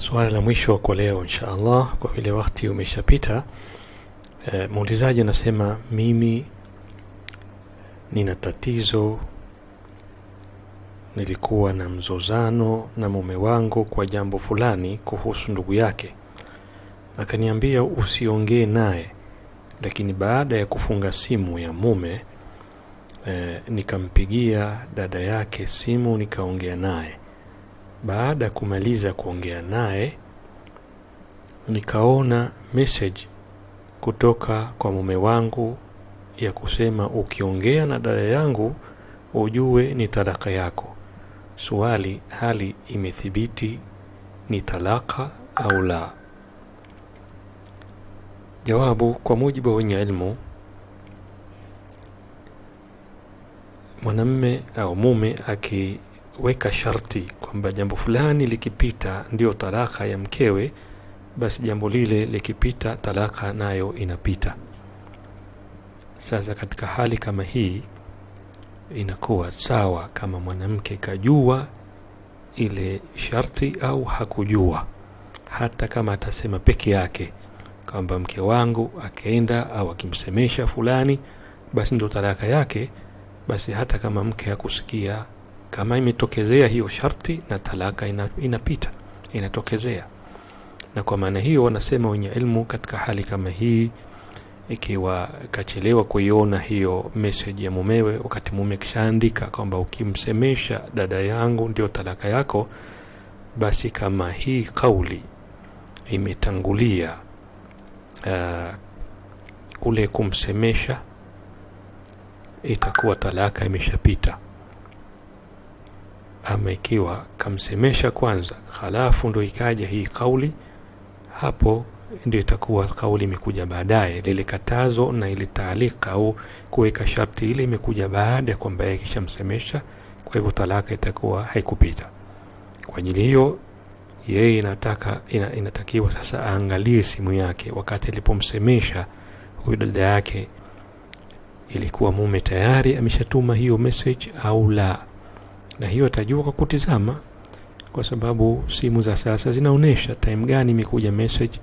Swali la mwisho kwa leo insha Allah, kwa vile wakati umeshapita. Muulizaji anasema, mimi nina tatizo, nilikuwa na mzozano na mume wangu kwa jambo fulani kuhusu ndugu yake. Akaniambia usiongee naye, lakini baada ya kufunga simu ya mume nikampigia dada yake simu nikaongea naye. Baada ya kumaliza kuongea naye nikaona message kutoka kwa mume wangu ya kusema, ukiongea na dada yangu ujue ni talaka yako. Swali, hali imethibiti ni talaka au la? Jawabu, kwa mujibu wa wenye ilmu, mwanamume au mume akiweka sharti kwamba jambo fulani likipita ndio talaka ya mkewe, basi jambo lile likipita talaka nayo inapita. Sasa katika hali kama hii inakuwa sawa kama mwanamke kajua ile sharti au hakujua. Hata kama atasema peke yake kwamba mke wangu akaenda au akimsemesha fulani basi ndio talaka yake, basi hata kama mke hakusikia, kama imetokezea hiyo sharti na talaka inapita, inatokezea. Na kwa maana hiyo wanasema wenye ilmu, katika hali kama hii, ikiwa kachelewa kuiona hiyo message ya mumewe wakati mume kishaandika kwamba ukimsemesha dada yangu ndio talaka yako, basi kama hii kauli imetangulia ule kumsemesha, itakuwa talaka imeshapita. Ama ikiwa kamsemesha kwanza halafu ndio ikaja hii kauli, hapo ndio itakuwa kauli imekuja baadaye. Lile katazo na ile taalika au kuweka sharti ile imekuja baada ya kwamba yeye kishamsemesha, kwa hivyo talaka itakuwa haikupita. Kwa ajili hiyo yeye inatakiwa sasa aangalie simu yake wakati alipomsemesha huyu dada yake, ilikuwa mume tayari ameshatuma hiyo message au la. Na hiyo atajua kwa kutizama, kwa sababu simu za sasa zinaonesha time gani imekuja message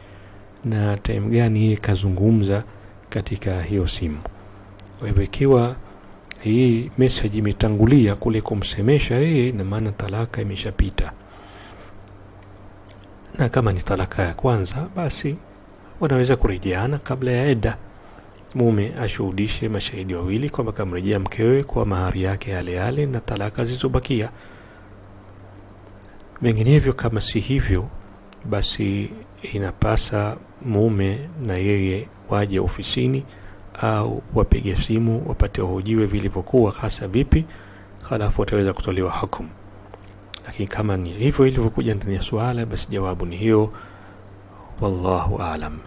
na time gani yeye kazungumza katika hiyo simu. Kwa hivyo ikiwa hii message imetangulia kule kumsemesha yeye, na maana talaka imeshapita. Na kama ni talaka ya kwanza, basi wanaweza kurejeana kabla ya eda. Mume ashuhudishe mashahidi wawili kwamba kamrejea mkewe kwa mahari yake yale na talaka zilizobakia. Vinginevyo kama si hivyo, basi inapasa mume na yeye waje ofisini au wapige simu wapate uhojiwe vilivyokuwa hasa vipi, halafu wataweza kutolewa hukumu. Lakini kama ni hivyo ilivyokuja ndani ya swala, basi jawabu ni hiyo. Wallahu aalam.